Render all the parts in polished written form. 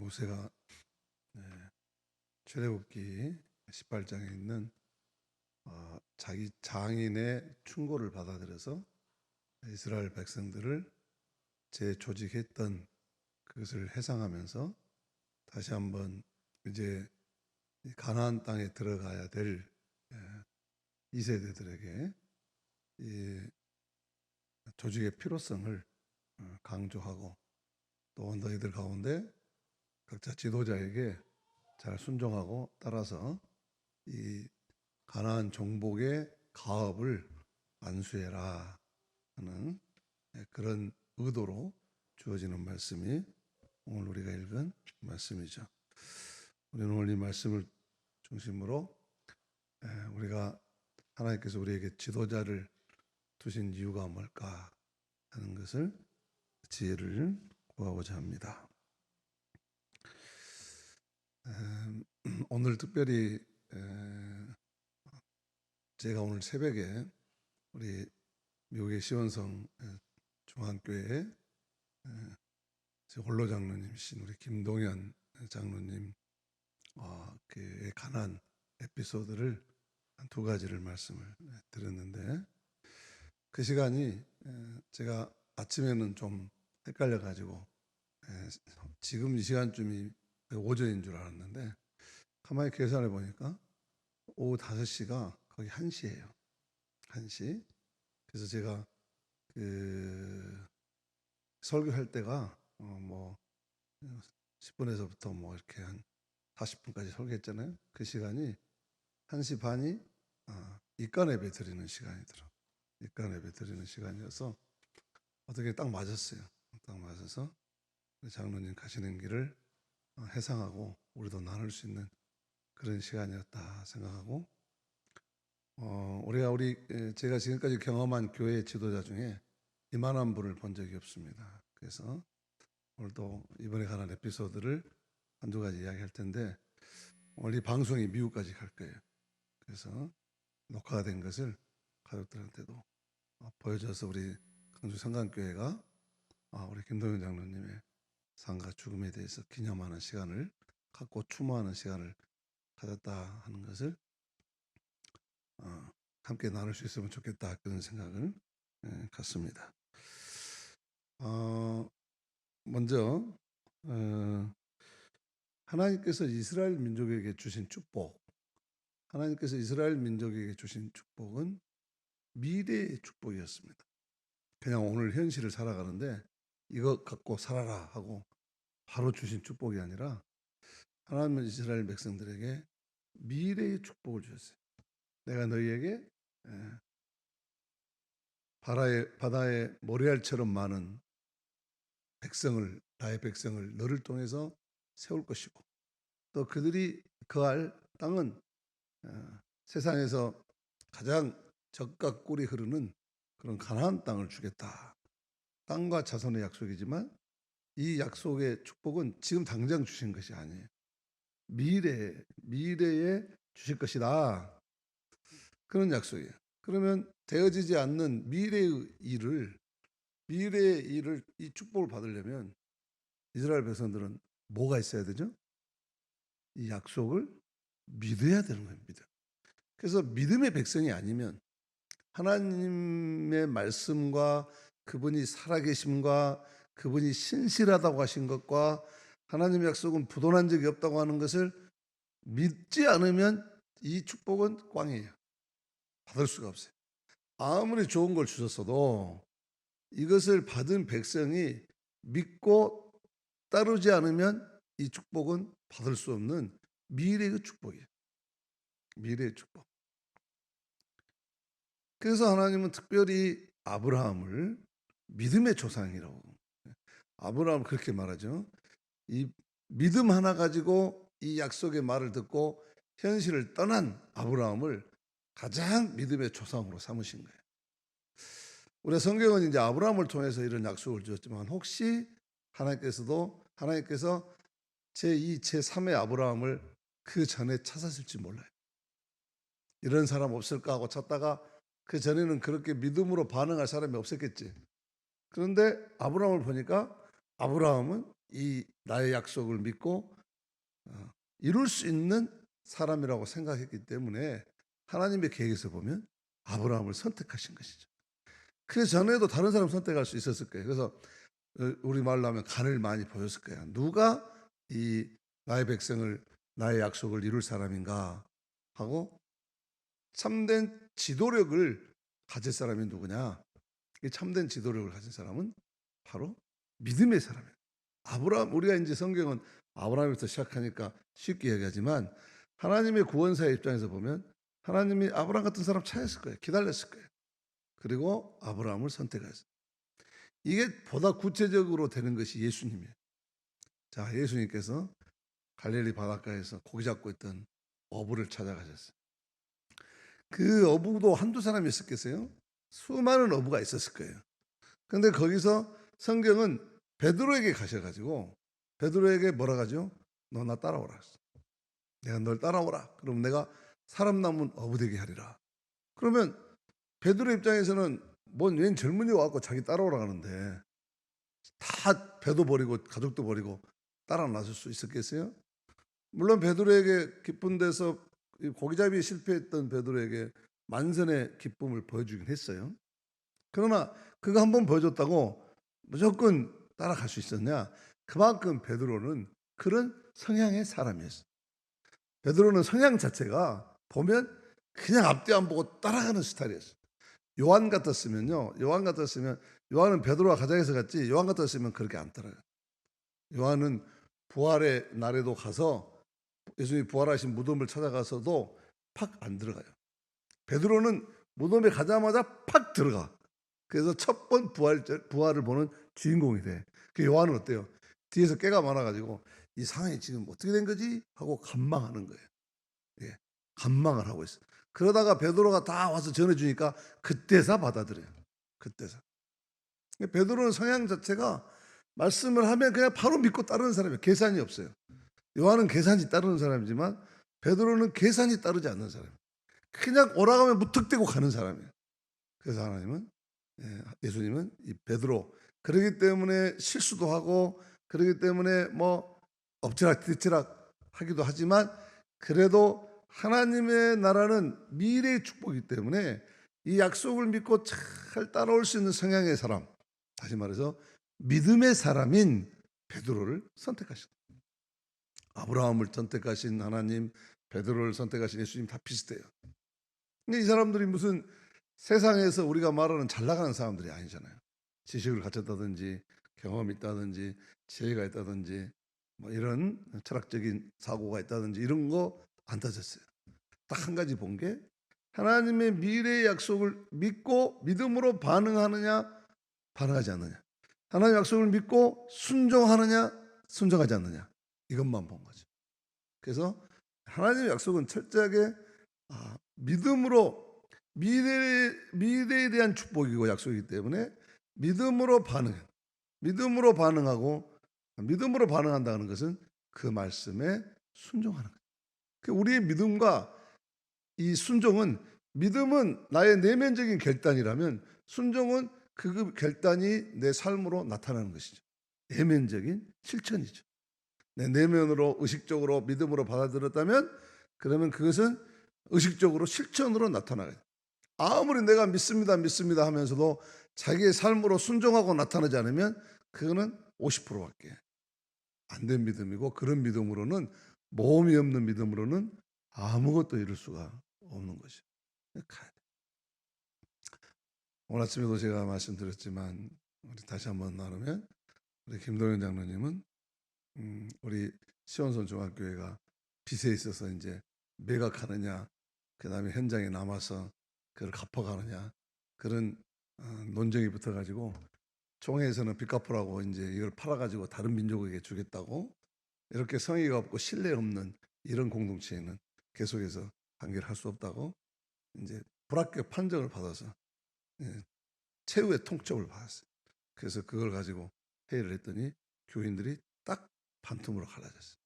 모세가 출애굽기 18장에 있는 자기 장인의 충고를 받아들여서 이스라엘 백성들을 재조직했던 그것을 해상하면서 다시 한번 이제 가나안 땅에 들어가야 될 2세대들에게 이 조직의 필요성을 강조하고, 또 너희들 가운데 각자 지도자에게 잘 순종하고 따라서 이 가나안 종복의 가업을 안수해라 하는 그런 의도로 주어지는 말씀이 오늘 우리가 읽은 말씀이죠. 우리는 오늘 이 말씀을 중심으로 우리가 하나님께서 우리에게 지도자를 두신 이유가 뭘까 하는 것을 지혜를 구하고자 합니다. 오늘 특별히 제가 오늘 새벽에 우리 미국의 시원성 중앙교회 홀로 장로님이신 우리 김동현 장로님 그 가난 에피소드를 한 2가지를 말씀을 드렸는데, 그 시간이 제가 아침에는 좀 헷갈려 가지고 지금 이 시간쯤이 오전인 줄 알았는데 가만히 계산해 보니까 오후 5시가 거의 1시예요. 1시. 그래서 제가 그 설교할 때가 뭐 10분에서부터 뭐 이렇게 한 40분까지 설교했잖아요. 그 시간이 1시 반이 입간 예배 드리는 시간이더라고요. 입간 예배 드리는 시간이어서 어떻게 딱 맞았어요. 딱 맞아서 장로님 가시는 길을 해상하고 우리도 나눌 수 있는 그런 시간이었다 생각하고, 제가 지금까지 경험한 교회 지도자 중에 이만한 분을 본 적이 없습니다. 그래서 오늘도 이번에 관한 에피소드를 한두 가지 이야기할 텐데, 오늘 이 방송이 미국까지 갈 거예요. 그래서 녹화가 된 것을 가족들한테도 보여줘서 우리 강주 성강교회가 우리 김동현 장로님의 삶과 죽음에 대해서 기념하는 시간을 갖고 추모하는 시간을 가졌다 하는 것을 함께 나눌 수 있으면 좋겠다, 그런 생각을 갖습니다. 먼저 하나님께서 이스라엘 민족에게 주신 축복, 하나님께서 이스라엘 민족에게 주신 축복은 미래의 축복이었습니다. 그냥 오늘 현실을 살아가는데 이거 갖고 살아라 하고 바로 주신 축복이 아니라 하나님은 이스라엘 백성들에게 미래의 축복을 주셨어요. 내가 너희에게 바다의 모래알처럼 많은 백성을, 나의 백성을 너를 통해서 세울 것이고, 또 그들이 거할 땅은 세상에서 가장 젖과 꿀이 흐르는 그런 가나안 땅을 주겠다. 땅과 자손의 약속이지만 이 약속의 축복은 지금 당장 주신 것이 아니에요. 미래에 주실 것이다. 그런 약속이에요. 그러면 되어지지 않는 미래의 일을, 이 축복을 받으려면 이스라엘 백성들은 뭐가 있어야 되죠? 이 약속을 믿어야 되는 거예요. 그래서 믿음의 백성이 아니면 하나님의 말씀과 그분이 살아계심과 그분이 신실하다고 하신 것과 하나님의 약속은 부도난 적이 없다고 하는 것을 믿지 않으면 이 축복은 꽝이에요. 받을 수가 없어요. 아무리 좋은 걸 주셨어도 이것을 받은 백성이 믿고 따르지 않으면 이 축복은 받을 수 없는 미래의 축복이에요. 미래의 축복. 그래서 하나님은 특별히 아브라함을 믿음의 조상이라고, 아브라함을 그렇게 말하죠. 이 믿음 하나 가지고 이 약속의 말을 듣고 현실을 떠난 아브라함을 가장 믿음의 조상으로 삼으신 거예요. 우리 성경은 이제 아브라함을 통해서 이런 약속을 주었지만, 혹시 하나님께서 제2, 제3의 아브라함을 그 전에 찾았을지 몰라요. 이런 사람 없을까 하고 찾다가 그 전에는 그렇게 믿음으로 반응할 사람이 없었겠지. 그런데 아브라함을 보니까 아브라함은 이 나의 약속을 믿고 이룰 수 있는 사람이라고 생각했기 때문에 하나님의 계획에서 보면 아브라함을 선택하신 것이죠. 그 전에도 다른 사람 선택할 수 있었을 거예요. 그래서 우리 말로 하면 간을 많이 보였을 거예요. 누가 이 나의 백성을 나의 약속을 이룰 사람인가 하고 참된 지도력을 가질 사람이 누구냐? 이 참된 지도력을 가진 사람은 바로 믿음의 사람이에요. 아브라함, 우리가 이제 성경은 아브라함부터 시작하니까 쉽게 얘기하지만 하나님의 구원사의 입장에서 보면 하나님이 아브라함 같은 사람 찾았을 거예요. 기다렸을 거예요. 그리고 아브라함을 선택했어요. 이게 보다 구체적으로 되는 것이 예수님이에요. 자, 예수님께서 갈릴리 바닷가에서 고기 잡고 있던 어부를 찾아가셨어요. 그 어부도 한두 사람이 있었겠어요? 수많은 어부가 있었을 거예요. 근데 거기서 성경은 베드로에게 가셔가지고 베드로에게 뭐라 하죠? 너 나 따라오라 했어. 내가 널 따라오라. 그럼 내가 사람 남은 어부 되게 하리라. 그러면 베드로 입장에서는 뭔 젊은이가 와갖고 자기 따라오라 하는데 다 배도 버리고 가족도 버리고 따라 나설 수 있었겠어요? 물론 베드로에게 기쁜 데서 고기잡이에 실패했던 베드로에게 만선의 기쁨을 보여주긴 했어요. 그러나 그거 한번 보여줬다고 무조건 따라갈 수 있었냐? 그만큼 베드로는 그런 성향의 사람이었어요. 베드로는 성향 자체가 보면 그냥 앞뒤 안 보고 따라가는 스타일이었어요. 요한 같았으면요. 요한은 베드로와 가장에서 갔지 요한 같았으면 그렇게 안 따라가요. 요한은 부활의 날에도 가서 예수님이 부활하신 무덤을 찾아가서도 팍 안 들어가요. 베드로는 무덤에 가자마자 팍 들어가. 그래서 첫 번 부활을 보는 주인공이 돼. 그 요한은 어때요? 뒤에서 깨가 많아가지고 이 상황이 지금 어떻게 된 거지? 하고 간망하는 거예요. 예, 간망을 하고 있어. 그러다가 베드로가 다 와서 전해주니까 그때서 받아들여요. 그때서. 베드로는 성향 자체가 말씀을 하면 그냥 바로 믿고 따르는 사람이에요. 계산이 없어요. 요한은 계산이 따르는 사람이지만 베드로는 계산이 따르지 않는 사람이에요. 그냥 오라가면 무턱대고 가는 사람이에요. 그래서 하나님은 예수님은 이 베드로 그러기 때문에 실수도 하고 그러기 때문에 뭐 엎치락 뒤치락 하기도 하지만 그래도 하나님의 나라는 미래의 축복이기 때문에 이 약속을 믿고 잘 따라올 수 있는 성향의 사람, 다시 말해서 믿음의 사람인 베드로를 선택하셨다. 아브라함을 선택하신 하나님, 베드로를 선택하신 예수님 다 비슷해요. 근데 이 사람들이 무슨 세상에서 우리가 말하는 잘 나가는 사람들이 아니잖아요. 지식을 갖췄다든지 경험이 있다든지 지혜가 있다든지 뭐 이런 철학적인 사고가 있다든지 이런 거 안 따졌어요. 딱 한 가지 본 게 하나님의 미래의 약속을 믿고 믿음으로 반응하느냐 반응하지 않느냐. 하나님의 약속을 믿고 순종하느냐 순종하지 않느냐. 이것만 본 거죠. 그래서 하나님의 약속은 철저하게 믿음으로 미래에 대한 축복이고 약속이기 때문에 믿음으로 반응하고 믿음으로 반응한다는 것은 그 말씀에 순종하는 거예요. 우리의 믿음과 이 순종은 믿음은 나의 내면적인 결단이라면 순종은 그 결단이 내 삶으로 나타나는 것이죠. 내면적인 실천이죠. 내 내면으로 의식적으로 믿음으로 받아들였다면 그러면 그것은 의식적으로 실천으로 나타나요. 아무리 내가 믿습니다 하면서도 자기의 삶으로 순종하고 나타나지 않으면 그거는 50%밖에 안 된 믿음이고 그런 믿음으로는 모험이 없는 믿음으로는 아무것도 이룰 수가 없는 것이죠. 오늘 아침에도 제가 말씀드렸지만 우리 다시 한번 나누면 우리 김동현 장로님은 우리 시원선 중학교회가 빚에 있어서 이제 매각하느냐 그 다음에 현장에 남아서 그걸 갚아가느냐 그런 논쟁이 붙어가지고 총회에서는 빚 갚으라고 이제 이걸 팔아가지고 다른 민족에게 주겠다고 이렇게 성의가 없고 신뢰 없는 이런 공동체에는 계속해서 관계를 할 수 없다고 이제 불합격 판정을 받아서 최후의 통첩을 받았어요. 그래서 그걸 가지고 회의를 했더니 교인들이 딱 반틈으로 갈라졌어요.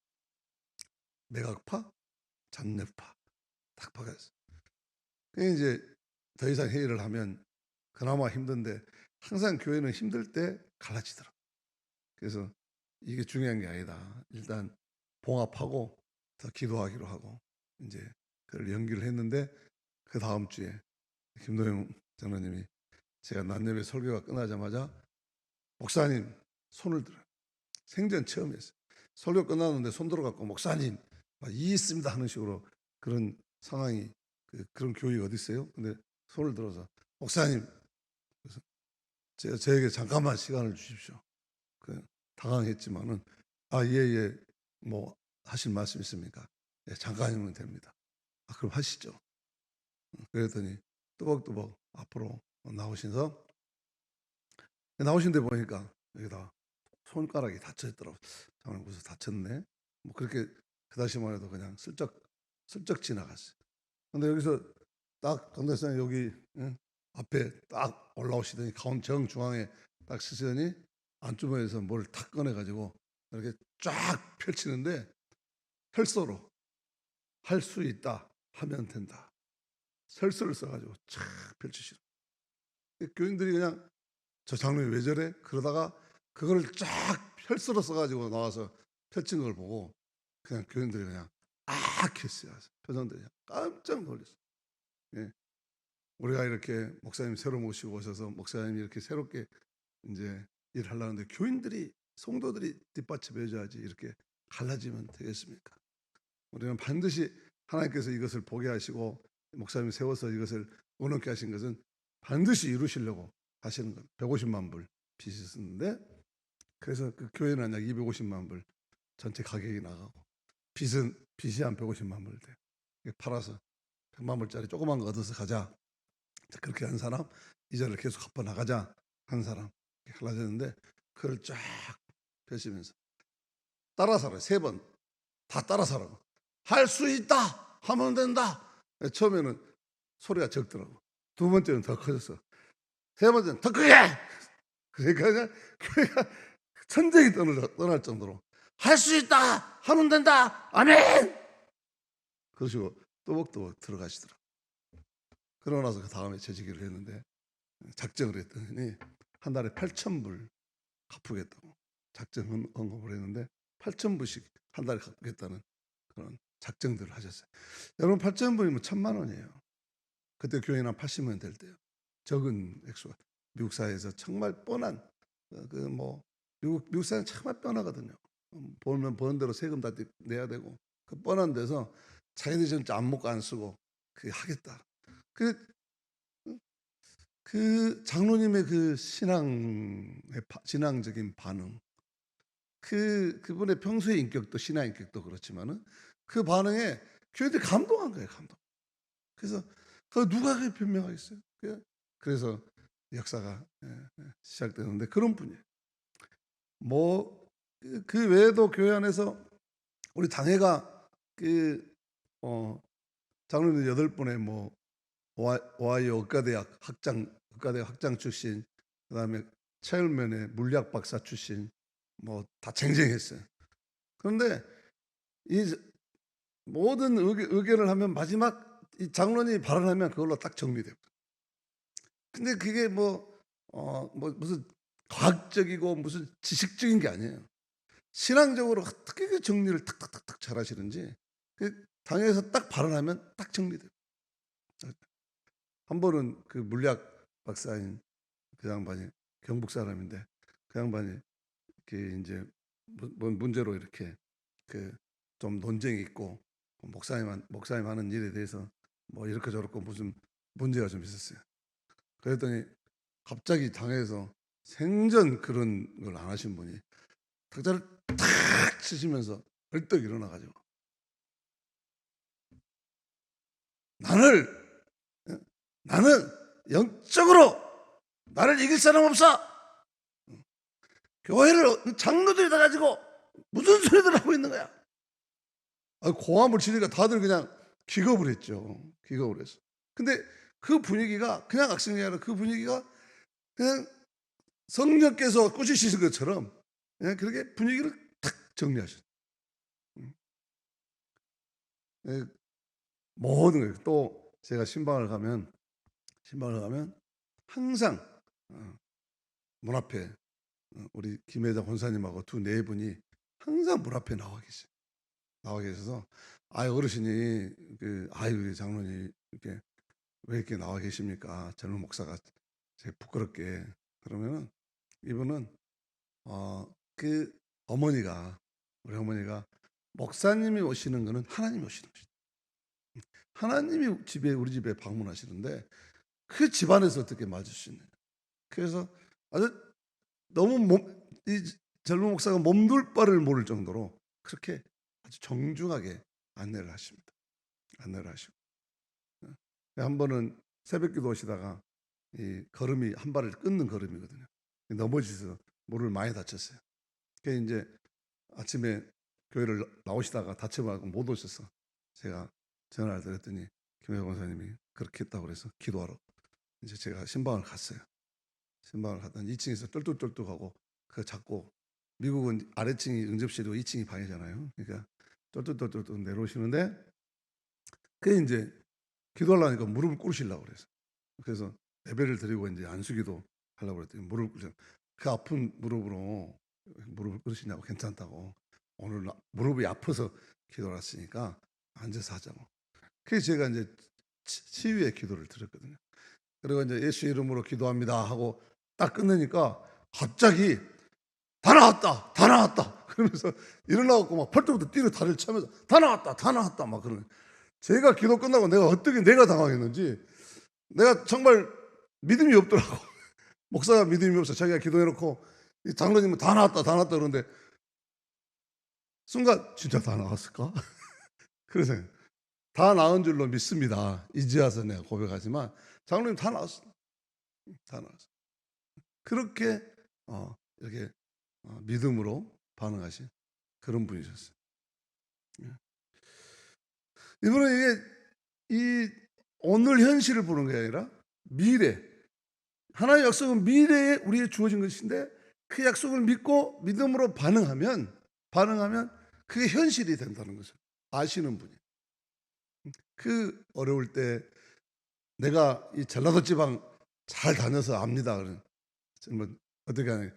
매각파, 잔내파 딱 박았어요. 이제 더 이상 회의를 하면 그나마 힘든데 항상 교회는 힘들 때 갈라지더라고요. 그래서 이게 중요한 게 아니다. 일단 봉합하고 더 기도하기로 하고 이제 그걸 연기를 했는데, 그 다음 주에 김도영 장로님이 제가 낮예배 설교가 끝나자마자 목사님 손을 들어요. 생전 처음이었어요. 설교 끝났는데 손 들어갖고 목사님 이 있습니다 하는 식으로, 그런 상황이, 그런 교회가 어디 있어요? 근데 손을 들어서 목사님, 그래서 저에게 잠깐만 시간을 주십시오. 당황했지만은 예예, 뭐 하실 말씀 있습니까? 예, 잠깐이면 됩니다. 그럼 하시죠. 그랬더니 뚜벅뚜벅 앞으로 나오셔서, 나오신 데 보니까 여기다 손가락이 다쳐 있더라고. 장님 무슨 다쳤네. 뭐 그렇게 그 당시만 해도 그냥 슬쩍 지나갔어요. 근데 여기서 딱 강대상 여기, 앞에 딱 올라오시더니 가운데 정중앙에 딱 쓰시더니 안주머니에서 뭘 탁 꺼내 가지고 이렇게 쫙 펼치는데, 혈서로 할 수 있다 하면 된다. 설서를 써가지고 쫙 펼치시는. 교인들이 그냥 저 장로님 왜 저래? 그러다가 그거를 쫙 혈서로 써가지고 나와서 펼친 걸 보고 그냥 교인들이 그냥 했어요. 표정들이 그냥 깜짝 놀랐어요. 예. 우리가 이렇게 목사님 새로 모시고 오셔서 목사님이 이렇게 새롭게 이제 일하려는데 교인들이, 성도들이 뒷받침해 줘야지 이렇게 갈라지면 되겠습니까? 우리는 반드시 하나님께서 이것을 보게 하시고 목사님이 세워서 이것을 원원케 하신 것은 반드시 이루시려고 하시는 것. 150만 불 빚이 있었는데, 그래서 그 교회는 약 250만 불 전체 가격이 나가고, 빚이 한 150만 불 돼. 팔아서 100만 불짜리 조그만 거 얻어서 가자. 그렇게 한 사람, 이자를 계속 갚아 나가자 한 사람, 이렇게 갈라졌는데, 그걸 쫙 펴시면서 따라 살아요. 3번 다 따라 살아고. 할 수 있다 하면 된다. 처음에는 소리가 적더라고. 2번째는 더 커졌어. 3번째는 더 크게. 그러니까 그냥 교회가 천장이 떠날 정도로 할 수 있다 하면 된다 아멘. 그러시고 또박또박 들어가시더라고. 그러고 나서 그 다음에 재직을 했는데, 작정을 했더니 한 달에 8,000불 갚으겠다고 작정 언급을 했는데, 8,000불씩 한 달에 갚겠다는 그런 작정들을 하셨어요. 여러분 8,000불이면 1,000만 원이에요. 그때 교인 한 80명 될 때요. 적은 액수가 미국 사회에서 정말 뻔한, 미국 사회는 정말 뻔하거든요. 벌면 버는 대로 세금 다 내야 되고, 그 뻔한 데서 자기들이 진짜 안 먹고 안 쓰고 그게 하겠다. 그 장로님의 그 신앙적인 반응, 그분의 평소의 인격도 신앙 인격도 그렇지만은 그 반응에 교회들이 감동한 거예요, 감동. 그래서 누가 그게 변명하겠어요? 그래서 역사가 시작되는데, 그런 분이에요. 그 외에도 교회 안에서 우리 당회가 장로님 8분의 오하이오 의과대학 학장 출신, 그다음에 체열면에 물리학 박사 출신, 다 쟁쟁했어요. 그런데 이 모든 의견을 하면 마지막 이 장로님이 발언하면 그걸로 딱 정리돼요. 근데 그게 무슨 과학적이고 무슨 지식적인 게 아니에요. 신앙적으로 어떻게 그 정리를 탁탁탁탁 잘 하시는지, 그 당에서 딱 발언하면 딱 정리돼요. 한 번은 그 물리학 박사인 그 양반이 경북 사람인데, 그 양반이 이렇게 이제 뭔 문제로 이렇게 좀 논쟁이 있고, 목사님 하는 일에 대해서 이렇게 저렇게 무슨 문제가 좀 있었어요. 그랬더니 갑자기 당에서 생전 그런 걸 안 하신 분이 탁자를 탁 치시면서 벌떡 일어나가지고, 나는 영적으로 나를 이길 사람 없어. 교회를 장로들이 다 가지고 무슨 소리들 하고 있는 거야. 고함을 치니까 다들 그냥 기겁을 했죠. 기겁을 했어. 근데 그 분위기가 그냥 악성이 아니라, 그 분위기가 그냥 성령께서 꾸짖으신 것처럼 그냥 그렇게 분위기를 탁 정리하셨어요. 모든 거예요. 또 제가 신방을 가면 항상 문 앞에 우리 김회장 권사님하고 두 네 분이 항상 문 앞에 나와 계셔서 어르신이 아유 장로님 이렇게 왜 이렇게 나와 계십니까? 젊은 목사가 되게 부끄럽게 그러면은 이분은 그 어머니가 우리 어머니가 목사님이 오시는 거는 하나님이 오시는 것이다. 하나님이 우리 집에 방문하시는데 그 집안에서 어떻게 맞을 수 있느냐. 그래서 아주 너무 이 젊은 목사가 몸둘 바를 모를 정도로 그렇게 아주 정중하게 안내를 하십니다. 안내를 하시고 한 번은 새벽기도 오시다가 이 걸음이 한 발을 끊는 걸음이거든요. 넘어지서 무릎을 많이 다쳤어요. 그 이제 아침에 교회를 나오시다가 다쳐가지고 못 오셔서 제가 전화를 드렸더니 김혜 권사님이 그렇게 했다고 그래서 기도하러 이제 제가 신방을 갔어요. 신방을 갔더니 2층에서 똘똘똘똘하고 그 잡고 미국은 아래층이 응접실이고 2층이 방이잖아요. 그러니까 똘똘똘똘 내려오시는데 그 이제 기도하려니까 무릎을 꿇으시려고 그래서 예배를 드리고 이제 안수기도 하려고 그랬더니 무릎을 꿇으시고 그 아픈 무릎으로 무릎을 꿇으시냐고 괜찮다고 오늘 무릎이 아파서 기도를 했으니까 앉아서 하자고. 그래서 제가 이제 치유의 기도를 드렸거든요. 그리고 이제 예수 이름으로 기도합니다 하고 딱 끝내니까 갑자기 다 나왔다, 다 나왔다. 그러면서 일어나갖고 막 펄떡부터 뛰고 다리를 차면서 다 나왔다, 다 나왔다 막 그러는. 제가 기도 끝나고 내가 어떻게 내가 당황했는지 내가 정말 믿음이 없더라고. 목사가 믿음이 없어. 자기가 기도해놓고 이 장로님은 다 나왔다, 다 나왔다 그러는데 순간 진짜 다 나왔을까? 그래서 다 나은 줄로 믿습니다. 이제 와서 내가 고백하지만 장로님 다 나왔어, 다 나왔어. 그렇게 이렇게 믿음으로 반응하신 그런 분이셨어요. 이분은 이 오늘 현실을 보는 게 아니라 미래, 하나님의 약속은 미래에 우리에게 주어진 것인데 그 약속을 믿고 믿음으로 반응하면 그게 현실이 된다는 것을 아시는 분이. 그 어려울 때 내가 이 전라도 지방 잘 다녀서 압니다. 뭐 어떻게 하냐,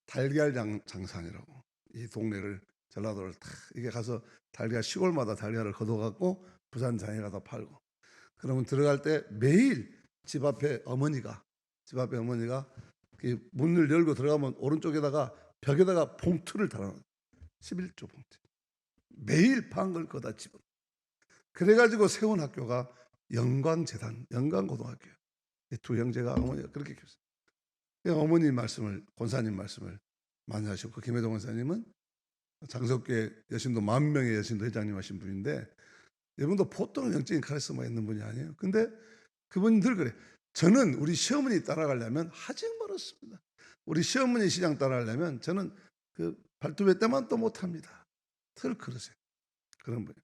달걀 장산이라고 이 동네를 전라도를 다 이게 가서 달걀 시골마다 달걀을 걷어갖고 부산 장에 가다 팔고 그러면 들어갈 때 매일 집 앞에 어머니가 그 문을 열고 들어가면 오른쪽에다가 벽에다가 봉투를 달아놔. 11조 봉투. 매일 판걸 거다 집어. 그래가지고 세운 학교가 영광재단, 영광고등학교예요. 두 형제가 어머니가 그렇게 키웠어요. 어머니 말씀을, 권사님 말씀을 많이 하셨고, 김혜동 권사님은 장석교회 여신도 10,000명의 여신도 회장님 하신 분인데, 이분도 보통 영적인 카리스마 있는 분이 아니에요. 근데 그분이 늘 그래. 저는 우리 시어머니 따라가려면 아직 멀었습니다. 우리 시어머니 시장 따라가려면 저는 그 발톱의 때만 또 못합니다. 늘 그러세요. 그런 분이에요.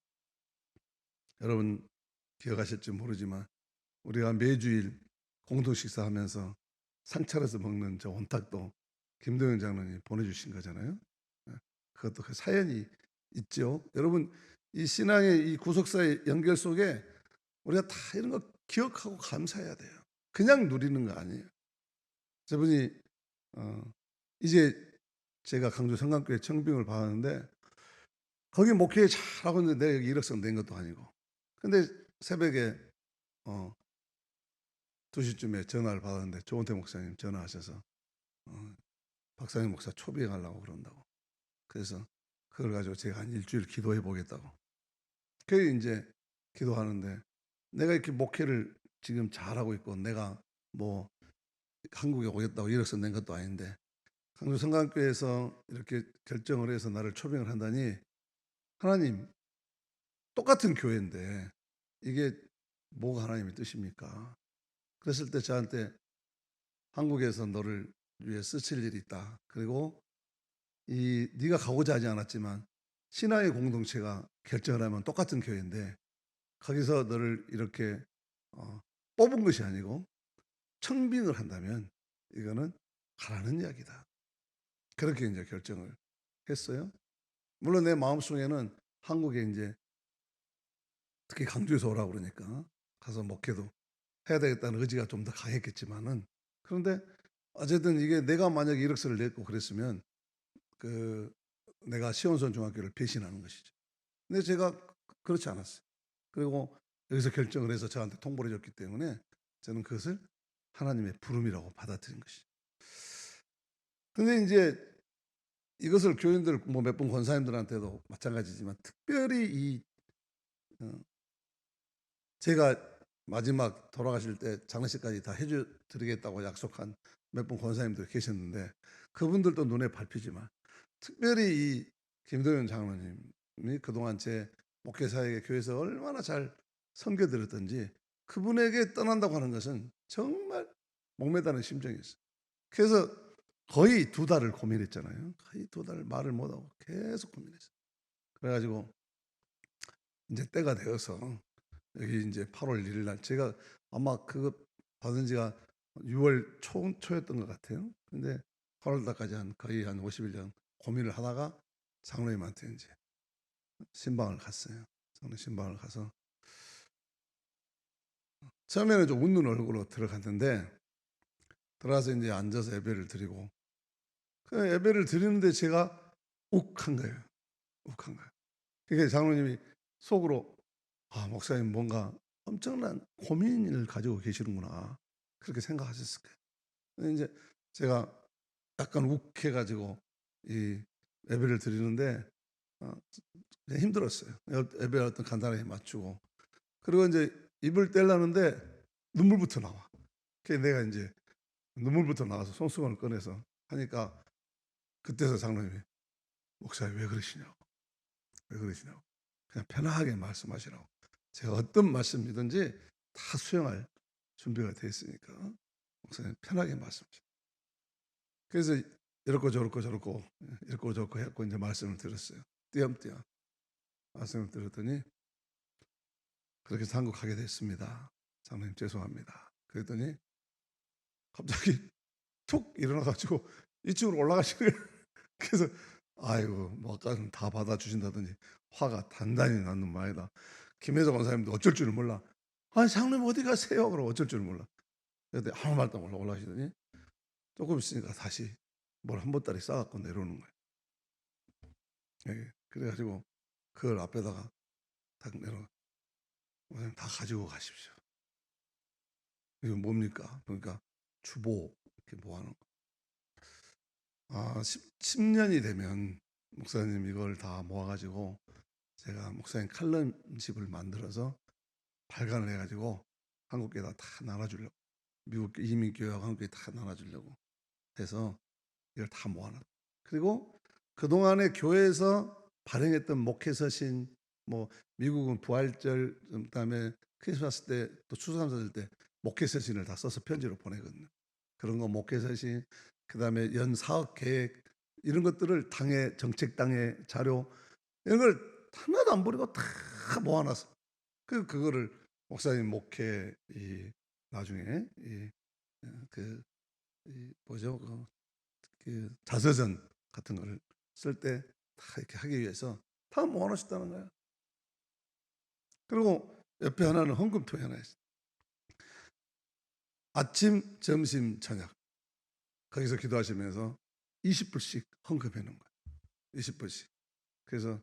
여러분 기억하실지 모르지만 우리가 매주일 공동 식사하면서 상 차려서 먹는 저 온탁도 김동현 장로님이 보내주신 거잖아요. 그것도 그 사연이 있죠. 여러분 이 신앙의 이 구속사의 연결 속에 우리가 다 이런 거 기억하고 감사해야 돼요. 그냥 누리는 거 아니에요. 저분이 이제 제가 강주 성강교회 청빙을 받았는데 거기 목회 잘하고 있는데 내가 여기 이력서 낸 것도 아니고 근데 새벽에 2시쯤에 전화를 받았는데 조은태 목사님 전화하셔서 박상현 목사 초빙하려고 그런다고. 그래서 그걸 가지고 제가 한 일주일 기도해 보겠다고. 그게 이제 기도하는데 내가 이렇게 목회를 지금 잘하고 있고 내가 뭐 한국에 오겠다고 이력서 낸 것도 아닌데 강주 성강교회에서 이렇게 결정을 해서 나를 초빙을 한다니 하나님 똑같은 교회인데 이게 뭐가 하나님의 뜻입니까? 그랬을 때 저한테 한국에서 너를 위해 쓰실 일이 있다. 그리고 네가 가고자 하지 않았지만 신앙의 공동체가 결정을 하면 똑같은 교회인데 거기서 너를 이렇게 뽑은 것이 아니고 청빙을 한다면 이거는 가라는 이야기다. 그렇게 이제 결정을 했어요. 물론 내 마음속에는 한국에 이제 특히 강주에서 오라고 그러니까 가서 목회도 해야 되겠다는 의지가 좀 더 강했겠지만은 그런데 어쨌든 이게 내가 만약에 이력서를 냈고 그랬으면 그 내가 시온선 중학교를 배신하는 것이죠. 근데 제가 그렇지 않았어요. 그리고 여기서 결정을 해서 저한테 통보를 해 줬기 때문에 저는 그것을 하나님의 부름이라고 받아들인 것이죠. 근데 인제 이것을 교인들 뭐 몇 분 권사님들한테도 마찬가지지만 특별히 이 어 제가 마지막 돌아가실 때 장례식까지 다 해 드리겠다고 약속한 몇 분 권사님들 계셨는데 그분들도 눈에 밟히지만 특별히 이 김도현 장로님이 그동안 제 목회 사역에 교회에서 얼마나 잘 섬겨 드렸던지 그분에게 떠난다고 하는 것은 정말 목매다는 심정이었어요. 그래서 거의 2달을 고민했잖아요. 거의 2달 말을 못 하고 계속 고민했어요. 그래 가지고 인제 때가 되어서 여기 인제 8월 1일 날 제가 아마 그거 받은 지가 6월 초였던 것 같아요. 근데 8월 달까지 한 거의 한 50일 전 고민을 하다가 장로님한테 인제 신방을 갔어요. 장로 신방을 가서 처음에는 좀 웃는 얼굴로 들어갔는데 들어가서 인제 앉아서 예배를 드리고 그 예배를 드리는데 제가 욱한 거예요. 욱한 거예요. 그게 장로님이 속으로 '아 목사님 뭔가 엄청난 고민을 가지고 계시는구나.' 그렇게 생각하셨을 거예요. 근데 인제 제가 약간 욱해 가지고 이 예배를 드리는데 어 그냥 힘들었어요. 예배 어떤 간단하게 마치고 그리고 인제 입을 떼려는데 눈물부터 나와. 그래서 내가 인제 눈물부터 나와서 손수건을 꺼내서 하니까 그때서 장로님이 "목사님 왜 그러시냐고. 왜 그러시냐고. 그냥 편하게 말씀하시라고. 제가 어떤 말씀이든지 다 수용할 준비가 돼 있으니까 목사님 편하게 말씀하시라." 그래서 이렇고 저렇고 저렇고 이렇고 저렇고 해 갖고 인제 말씀을 드렸어요. 띄엄띄엄 말씀을 드렸더니 "그렇게 해서 한국 가게 됐습니다. 장로님 죄송합니다." 그랬더니 갑자기 툭 일어나 가지고 2 층으로 올라가시는 거예요. 그래서 아이고 뭐 아까는 다 받아주신다더니 화가 단단히 나는 모양이다. 김혜성 원사님도 어쩔 줄을 몰라. "아니 장로님 어디 가세요?" 그러고 어쩔 줄을 몰라. 그랬더니 아무 말도 안 하고 올라가시더니 조금 있으니까 다시 뭘 한 보따리 싸 갖고 내려오는 거예요. 예. 그래 가지고 그걸 앞에다가 딱 내려 "원사님 다 가지고 가십시오." "이거 뭡니까?" 그러니까 주보 이렇게 모아 놓은 거. 아 10 년이 되면 목사님 이걸 다 모아 가지고 제가 목사님 칼럼집을 만들어서 발간을 해 가지고 한국에다 다 나눠 주려고. 미국 이민교회하고 한국에 다 나눠 주려고 해서 이걸 다 모아 놨 그리고 그동안에 교회에서 발행했던 목회 서신 뭐 미국은 부활절 그다음에 크리스마스 때 또 추수감사절 때 목회 서신을 다 써서 편지로 보내거든요. 그런 거 목회 서신 그다음에 연 사업 계획 이런 것들을 당의 정책 당의 자료 이런 걸 하나도 안 버리고 다 모아 놨어. 그거를 목사님 목회 이 나중에 이 그 이 뭐죠? 자서전 같은 거를 쓸 때 다 이렇게 하기 위해서 다 모아 놓으셨다는 거야. 그리고 옆에 하나는 헌금통이 하나 있어. 아침, 점심, 저녁 거기서 기도하시면서 20 불씩 헌금해 놓은 거야. 20 불씩. 그래서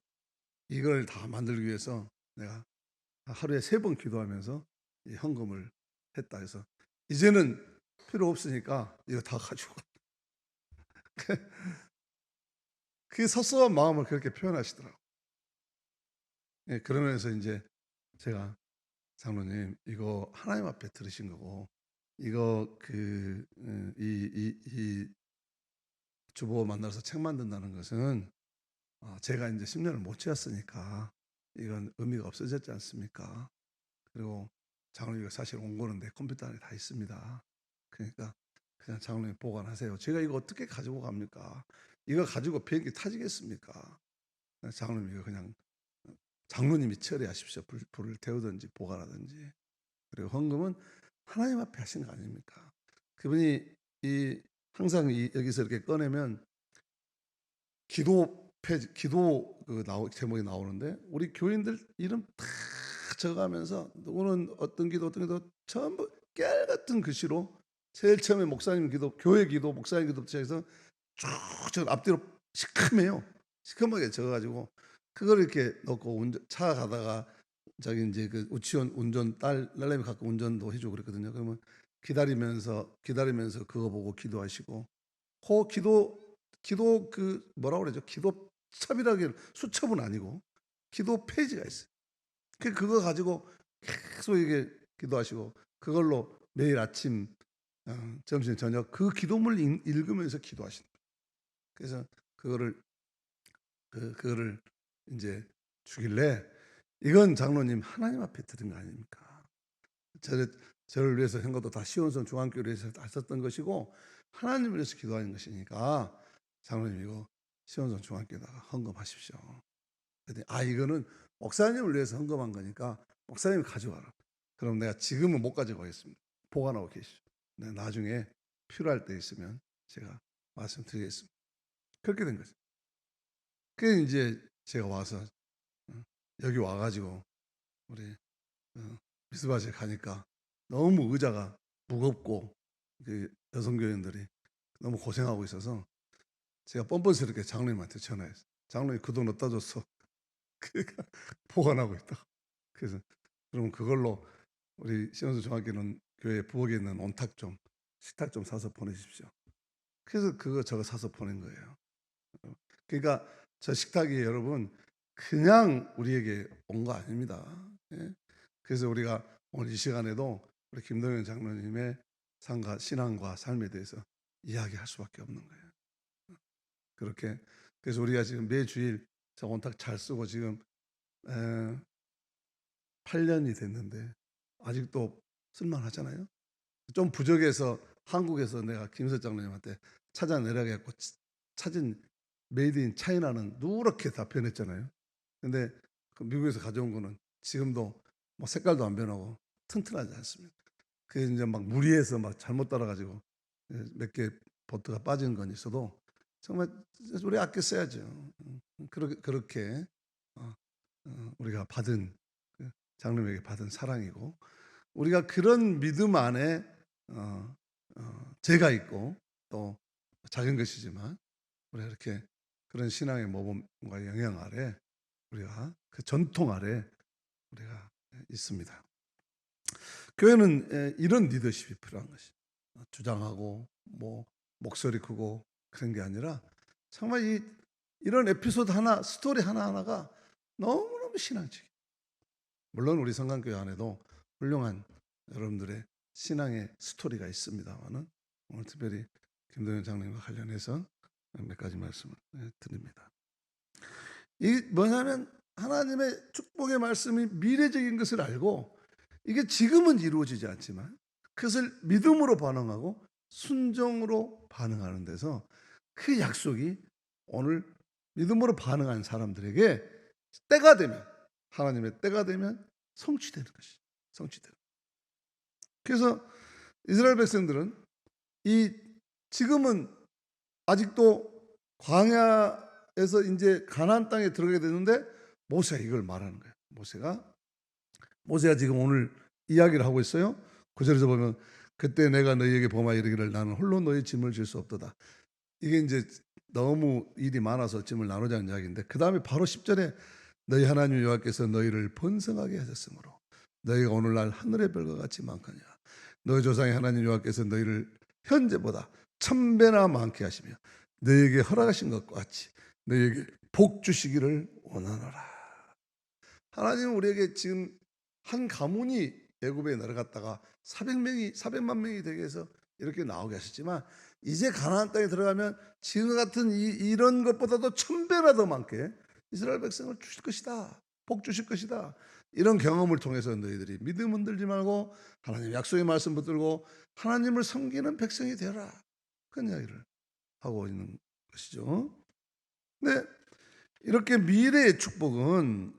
이걸 다 만들기 위해서 내가 하루에 3번 기도하면서 이 헌금을 했다 해서 이제는 필요 없으니까 이거 다 가지고 가. 그 섭섭한 마음을 그렇게 표현하시더라고요. 예 그러면서 인제 제가 "장로님 이거 하나님 앞에 들으신 거고 이거 이 주보 만들어서 책 만든다는 것은 제가 인제 10 년을 못 채웠으니까 이건 의미가 없어졌지 않습니까? 그리고 장로님 이거 사실 원고는 내 컴퓨터 안에 다 있습니다. 그러니까 그냥 장로님 보관하세요." 제가 이거 어떻게 가지고 갑니까? 이거 가지고 비행기 타지겠습니까? 장로님 이거 그냥 장로님이 처리하십시오. 불을 태우든지 보관하든지. 그리고 헌금은 하나님 앞에 하신 거 아닙니까? 그분이 이 항상 여기서 이렇게 꺼내면 기도 제목이 나오는데 우리 교인들 이름 다 적어가면서 누구는 어떤 기도 전부 깨알같은 글씨로 제일 처음에 목사님 기도, 교회 기도, 목사님 기도부터 시작해서 쭉 저 앞뒤로 시커매요. 시커멓게 져가지고 그걸 이렇게 넣고 차 가다가 자기 이제 그 유치원 운전 딸내미 갖고 운전도 해주고 그랬거든요. 그러면 기다리면서 그거 보고 기도하시고, 그 기도 그 뭐라고 그러죠? 기도 첩이라기 수첩은 아니고 기도 페이지가 있어요. 그거 가지고 계속 이게 기도하시고, 그걸로 매일 아침, 점심, 저녁 그 기도문을 읽으면서 기도하신다. 그래서 그거를 그거를 이제 주길래, 이건 장로님 하나님 앞에 드린 거 아닙니까? 저를 위해서 한 것도 다 시온성 중앙교회를 위해서 하셨던 것이고 하나님을 위해서 기도하는 것이니까 장로님 이거 시온성 중앙교회에다가 헌금하십시오. 그랬더니 이거는 목사님을 위해서 헌금한 거니까 목사님이 가져와라. 그럼 내가 지금은 못 가져가겠습니다. 보관하고 계시죠. 네, 나중에 필요할 때 있으면 제가 말씀드리겠습니다. 그렇게 된 거죠. 그게 이제 제가 와서 여기 와가지고 우리 미스바시에 가니까 너무 의자가 무겁고 그 여성 교인들이 너무 고생하고 있어서 제가 뻔뻔스럽게 장로님한테 전화했어요. 장로님 그 돈 어디다 줬어? 그러니까 보관하고 있다. 그래서 그럼 그걸로 우리 시원수 중학교는 교회 부엌에 있는 식탁 좀 사서 보내십시오. 그래서 그거 저거 사서 보낸 거예요. 그러니까 저 식탁이 여러분 그냥 우리에게 온 거 아닙니다. 예? 그래서 우리가 오늘 이 시간에도 우리 김동현 장로님의 삶과 신앙과 삶에 대해서 이야기할 수밖에 없는 거예요. 그렇게 그래서 우리가 지금 매주일 저 온탁 잘 쓰고 지금 8년이 됐는데 아직도 쓸만하잖아요. 좀 부족해서 한국에서 내가 김석 장로님한테 찾아내려갖고 찾은 메이드 인 차이나는 누렇게 다 변했잖아요. 근데 그 미국에서 가져온 거는 지금도 뭐 색깔도 안 변하고 튼튼하지 않습니다. 그게 이제 막 무리해서 막 잘못 따라가지고 몇 개 보트가 빠진 건 있어도 정말 우리 아껴 써야죠. 그렇게 우리가 받은 장로님에게 받은 사랑이고, 우리가 그런 믿음 안에 죄가 있고 또 작은 것이지만 우리가 이렇게 그런 신앙의 모범과 영향 아래, 우리가 그 전통 아래 우리가 있습니다. 교회는 이런 리더십이 필요한 것이, 주장하고 뭐 목소리 크고 그런 게 아니라 정말 이런 에피소드 하나, 스토리 하나하나가 너무너무 신앙적이에요. 물론 우리 성강교회 안에도 훌륭한 여러분들의 신앙의 스토리가 있습니다만은 오늘 특별히 김동현 장로님과 관련해서 몇 가지 말씀을 드립니다. 이 뭐냐면 하나님의 축복의 말씀이 미래적인 것을 알고 이게 지금은 이루어지지 않지만 그것을 믿음으로 반응하고 순종으로 반응하는 데서 그 약속이 오늘 믿음으로 반응한 사람들에게 때가 되면, 하나님의 때가 되면 성취되는 것이죠. 성취되는. 그래서 이스라엘 백성들은 지금은 아직도 광야에서 이제 가나안 땅에 들어가게 되는데 모세가 이걸 말하는 거예요. 모세가 지금 오늘 이야기를 하고 있어요. 9절에서 보면 그때 내가 너희에게 범하여 이르기를 나는 홀로 너희 짐을 질 수 없도다. 이게 이제 너무 일이 많아서 짐을 나누자는 이야기인데, 그 다음에 바로 10절에 너희 하나님 여호와께서 너희를 번성하게 하셨으므로 너희가 오늘날 하늘의 별과 같이 많거니와 너희 조상의 하나님 여호와께서 너희를 현재보다 1000배나 많게 하시며 너희에게 허락하신 것과 같이 너희에게 복 주시기를 원하노라. 하나님은 우리에게 지금 한 가문이 애굽에 내려갔다가 400만 명이 되게 해서 이렇게 나오게 하셨지만 이제 가나안 땅에 들어가면 지금 같은 이런 것보다도 1000배나 더 많게 이스라엘 백성을 주실 것이다. 복 주실 것이다. 이런 경험을 통해서 너희들이 믿음 흔들지 말고 하나님 약속의 말씀 붙들고 하나님을 섬기는 백성이 되라. 그런 이야기를 하고 있는 것이죠. 근데 이렇게 미래의 축복은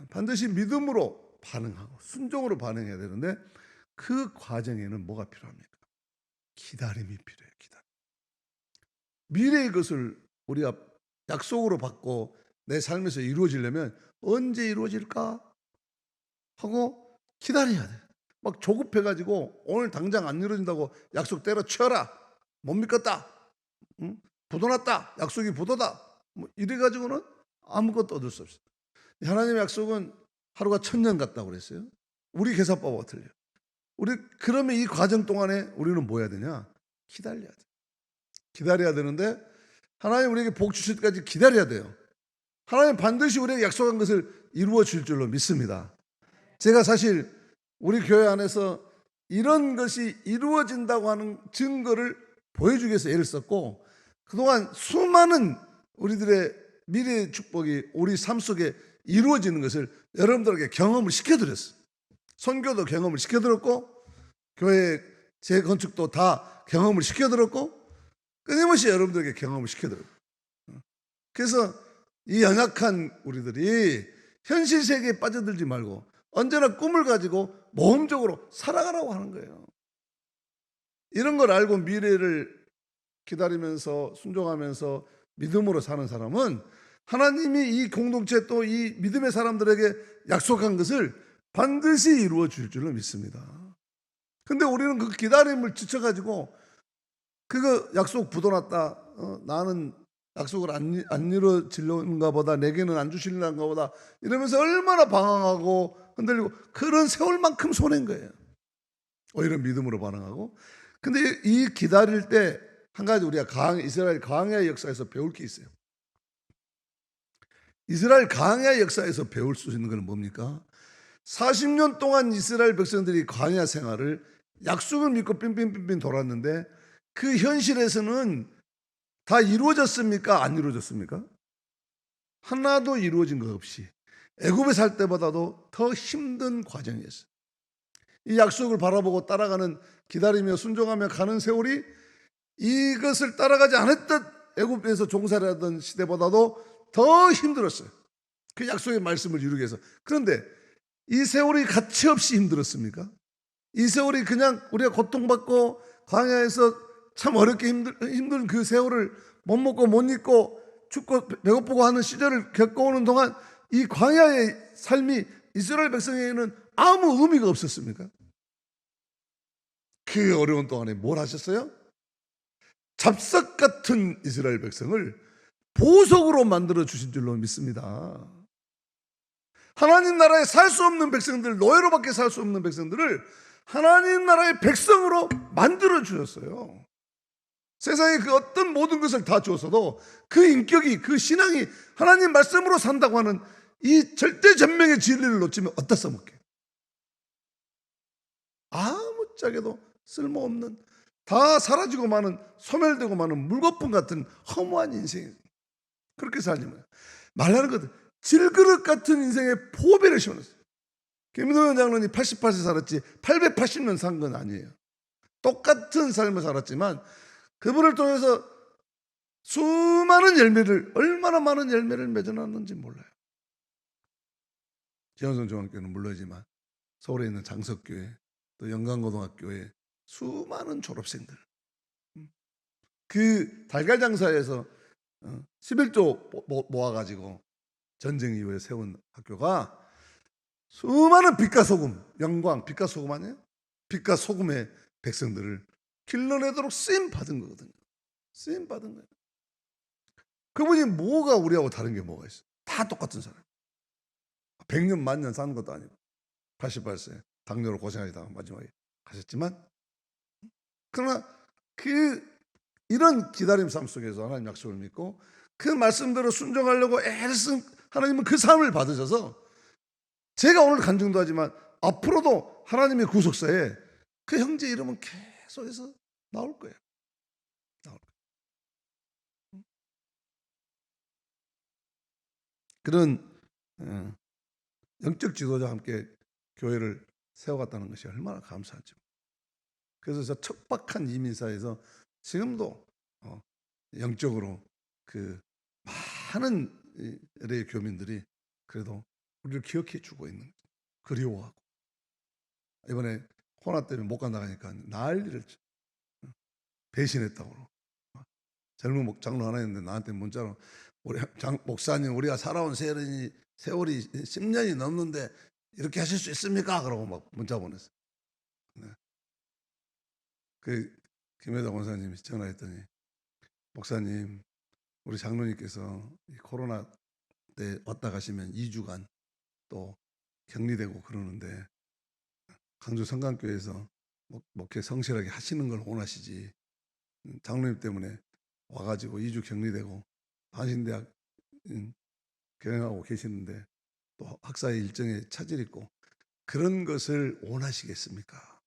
반드시 믿음으로 반응하고 순종으로 반응해야 되는데 그 과정에는 뭐가 필요합니까? 기다림이 필요해요. 기다림. 미래의 것을 우리가 약속으로 받고 내 삶에서 이루어지려면 언제 이루어질까 하고 기다려야 돼. 막 조급해 가지고 오늘 당장 안 이루어진다고 약속 때려치워라. 못 믿겠다. 응? 부도났다. 약속이 부도다. 뭐 이래 가지고는 아무것도 얻을 수 없어요. 하나님의 약속은 하루가 1000년 같다고 그랬어요. 우리 계산법과 틀려요. 우리 그러면 이 과정 동안에 우리는 뭐 해야 되냐? 기다려야 돼. 기다려야 되는데 하나님 우리에게 복 주실 때까지 기다려야 돼요. 하나님 반드시 우리에게 약속한 것을 이루어 줄 줄로 믿습니다. 제가 사실 우리 교회 안에서 이런 것이 이루어진다고 하는 증거를 보여주기 위해서 애를 썼고, 그동안 수많은 우리들의 미래의 축복이 우리 삶 속에 이루어지는 것을 여러분들에게 경험을 시켜드렸어요. 선교도 경험을 시켜드렸고, 교회 재건축도 다 경험을 시켜드렸고, 끊임없이 여러분들에게 경험을 시켜드렸고, 그래서 이 연약한 우리들이 현실 세계에 빠져들지 말고 언제나 꿈을 가지고 모험적으로 살아가라고 하는 거예요. 이런 걸 알고 미래를 기다리면서 순종하면서 믿음으로 사는 사람은 하나님이 이 공동체 또 이 믿음의 사람들에게 약속한 것을 반드시 이루어 줄 줄로 믿습니다. 근데 우리는 그 기다림을 지쳐가지고 그거 약속 부도났다. 나는 약속을 안 이루어지려는가 보다, 내게는 안 주시려는가 보다 이러면서 얼마나 방황하고 흔들리고 그런 세월만큼 손해인 거예요. 오히려 믿음으로 반응하고. 근데 이 기다릴 때 한 가지 우리가 이스라엘 광야의 역사에서 배울 게 있어요. 이스라엘 광야 역사에서 배울 수 있는 건 뭡니까? 40년 동안 이스라엘 백성들이 광야 생활을 약속을 믿고 빙빙빙빙 돌았는데 그 현실에서는 다 이루어졌습니까? 안 이루어졌습니까? 하나도 이루어진 것 없이 애굽에 살 때보다도 더 힘든 과정이었어요. 이 약속을 바라보고 따라가는, 기다리며 순종하며 가는 세월이 이것을 따라가지 않았던 애굽에서 종살이하던 시대보다도 더 힘들었어요. 그 약속의 말씀을 이루기 위해서. 그런데 이 세월이 가치없이 힘들었습니까? 이 세월이 그냥 우리가 고통받고 광야에서 참 어렵게 힘든 그 세월을 못 먹고 못 입고 춥고 배고프고 하는 시절을 겪어오는 동안 이 광야의 삶이 이스라엘 백성에게는 아무 의미가 없었습니까? 그 어려운 동안에 뭘 하셨어요? 잡석 같은 이스라엘 백성을 보석으로 만들어 주신 줄로 믿습니다. 하나님 나라에 살 수 없는 백성들, 노예로밖에 살 수 없는 백성들을 하나님 나라의 백성으로 만들어 주셨어요. 세상에 그 어떤 모든 것을 다 주었어도 그 인격이, 그 신앙이 하나님 말씀으로 산다고 하는 이 절대전명의 진리를 놓치면 어디다 써먹게? 아무짝에도 쓸모없는, 다 사라지고 마는, 소멸되고 마는 물거품 같은 허무한 인생. 그렇게 살려면 말하는 것, 질그릇 같은 인생의 포배를 심어놨어요. 김동연 장로님 88세 살았지 880년 산 건 아니에요. 똑같은 삶을 살았지만 그분을 통해서 수많은 열매를, 얼마나 많은 열매를 맺어놨는지 몰라요. 지원성 중앙교회는 물론이지만 서울에 있는 장석교회, 또 영광고등학교에 수많은 졸업생들, 그 달걀장사에서 11조 모아가지고 전쟁 이후에 세운 학교가 수많은 빛과 소금, 영광, 빛과 소금 아니에요? 빛과 소금의 백성들을 길러내도록 쓰임 받은 거거든요. 쓰임 받은 거예요. 그분이 뭐가 우리하고 다른 게 뭐가 있어요? 다 똑같은 사람. 100년 만년 사는 것도 아니고 88세 당뇨로 고생하시다가 마지막에 가셨지만, 그러나 이런 기다림 삶 속에서 하나님 약속을 믿고 그 말씀대로 순종하려고 애를 쓴 하나님은 그 삶을 받으셔서, 제가 오늘 간증도 하지만 앞으로도 하나님의 구속사에 그 형제 이름은 계속해서 나올 거예요. 나올 거예요. 그런 영적 지도자와 함께 교회를 세워갔다는 것이 얼마나 감사하죠. 그래서 저 척박한 이민사에서 지금도 영적으로 그 많은 LA 교민들이 그래도 우리를 기억해 주고 있는 거죠. 그리워하고. 이번에 코로나 때문에 못 간다니까 난리를 쳐. 배신했다고. 젊은 장로 하나 있는데 나한테 문자로, 우리 목사님 우리가 살아온 세월이 10년이 넘는데 이렇게 하실 수 있습니까? 그러고 막 문자 보냈어요. 그 김혜덕 원사님이 전화했더니 목사님, 우리 장로님께서 이 코로나 때 왔다 가시면 2주간 또 격리되고 그러는데 강주 성강교회에서 목회 성실하게 하시는 걸 원하시지 장로님 때문에 와가지고 2주 격리되고 한신대학 경영하고 계시는데 또 학사의 일정에 차질 있고 그런 것을 원하시겠습니까?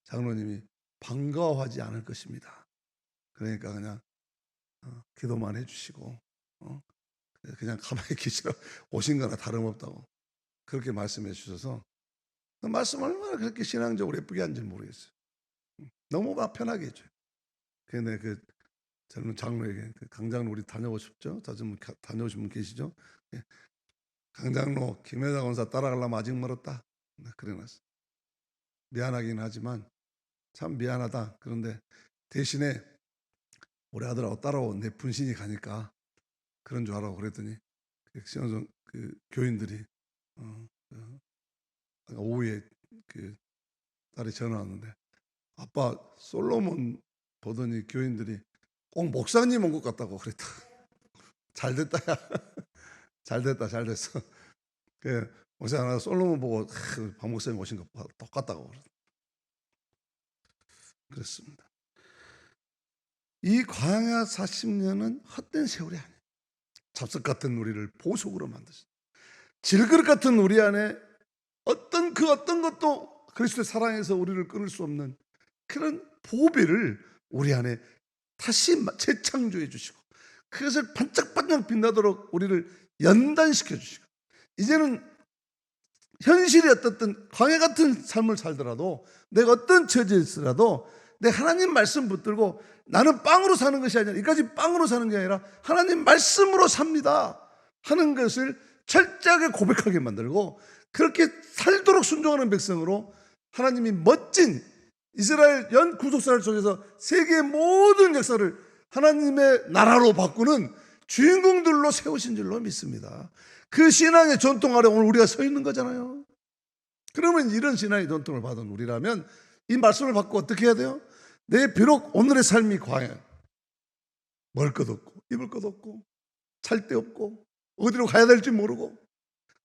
장로님이 반가워하지 않을 것입니다. 그러니까 그냥 기도만 해주시고 그냥 가만히 계시라 오신 거나 다름없다고 그렇게 말씀해 주셔서 그 말씀 얼마나 그렇게 신앙적으로 예쁘게 하는지 모르겠어요. 너무 막 편하게 해줘요. 근데 그 젊은 장로에게 강장로 우리 다녀오고 싶죠? 자주 다녀오신 분 계시죠? 예. 강장로 김혜자 원사 따라가려면 아직 멀었다. 그래놨어. 미안하긴 하지만 참 미안하다. 그런데 대신에 우리 아들하고 따라온 내 분신이 가니까 그런 줄 알아. 그랬더니 그 교인들이 오후에 그 딸이 전화 왔는데 아빠 솔로몬 보더니 교인들이 꼭 목사님 온 것 같다고 그랬다. 잘 됐다야. 잘 됐다. 잘 됐어. 그 목사 하나 솔로몬 보고 박 목사님 오신 것 똑같다고 그랬습니다. 이 광야 40년은 헛된 세월이 아니에요. 잡석 같은 우리를 보석으로 만드셨어요. 질그릇 같은 우리 안에 어떤 것도 그리스도의 사랑에서 우리를 끊을 수 없는 그런 보배를 우리 안에 다시 재창조해 주시고 그것을 반짝반짝 빛나도록 우리를 연단시켜 주시고 이제는 현실이 어떻든 광야 같은 삶을 살더라도 내가 어떤 처지에 있으라도 내 하나님 말씀 붙들고 나는 빵으로 사는 것이 아니라 이까지 빵으로 사는 게 아니라 하나님 말씀으로 삽니다 하는 것을 철저하게 고백하게 만들고 그렇게 살도록 순종하는 백성으로 하나님이 멋진 이스라엘 연 구속사를 통해서 세계의 모든 역사를 하나님의 나라로 바꾸는 주인공들로 세우신 줄로 믿습니다. 그 신앙의 전통 아래 오늘 우리가 서 있는 거잖아요. 그러면 이런 신앙의 전통을 받은 우리라면 이 말씀을 받고 어떻게 해야 돼요? 내 비록 오늘의 삶이 광야, 먹을 것 없고 입을 것 없고 잘 데 없고 어디로 가야 될지 모르고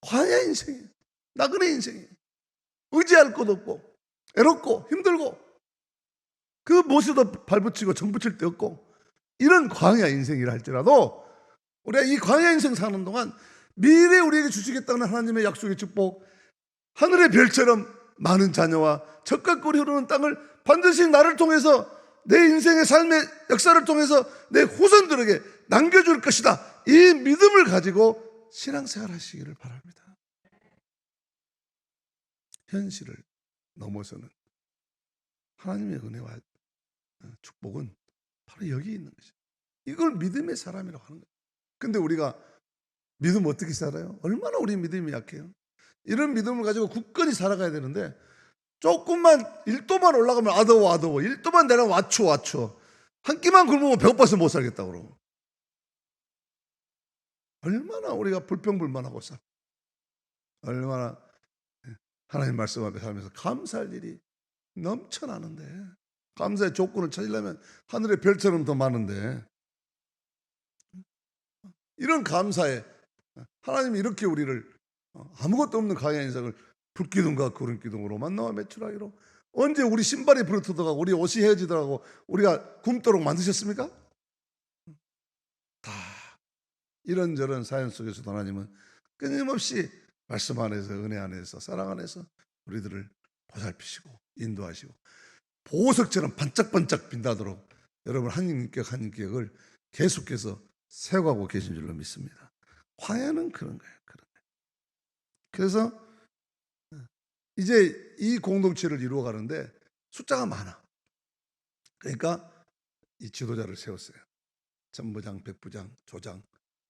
광야 인생이에요. 나그네 인생이에요. 의지할 것 없고 애롭고 힘들고 그 무엇에도 발붙이고 정붙일 데 없고 이런 광야 인생이라 할지라도 우리가 이 광야 인생 사는 동안 미래에 우리에게 주시겠다는 하나님의 약속의 축복 하늘의 별처럼 많은 자녀와 젖과 꿀이 흐르는 땅을 반드시 나를 통해서 내 인생의 삶의 역사를 통해서 내 후손들에게 남겨줄 것이다. 이 믿음을 가지고 신앙생활 하시기를 바랍니다. 현실을 넘어서는 하나님의 은혜와 축복은 바로 여기 있는 것이죠. 이걸 믿음의 사람이라고 하는 거예요. 근데 우리가 믿음 어떻게 살아요? 얼마나 우리 믿음이 약해요. 이런 믿음을 가지고 굳건히 살아가야 되는데 조금만 1도만 올라가면 아더워 1도만 내려가면 와추 한 끼만 굶으면 배고파서 못 살겠다고 그러고 얼마나 우리가 불평불만하고 살아. 얼마나 하나님 말씀 앞에 살면서 감사할 일이 넘쳐나는데 감사의 조건을 찾으려면 하늘의 별처럼 더 많은데 이런 감사에 하나님이 이렇게 우리를 아무것도 없는 광야 인생을 불기둥과 구름 기둥으로만 나와 매출하기로 언제 우리 신발이 부러뜨더라고 우리 옷이 헤어지더라고 우리가 굶도록 만드셨습니까? 다 이런저런 사연 속에서도 하나님은 끊임없이 말씀 안에서 은혜 안에서 사랑 안에서 우리들을 보살피시고 인도하시고 보석처럼 반짝반짝 빛나도록 여러분 한 인격 한 인격을 계속해서 세워가고 계신 줄로 믿습니다. 광야는 그런 거예요. 그래서 이제 이 공동체를 이루어가는데 숫자가 많아. 그러니까 이 지도자를 세웠어요. 전부장, 백부장, 조장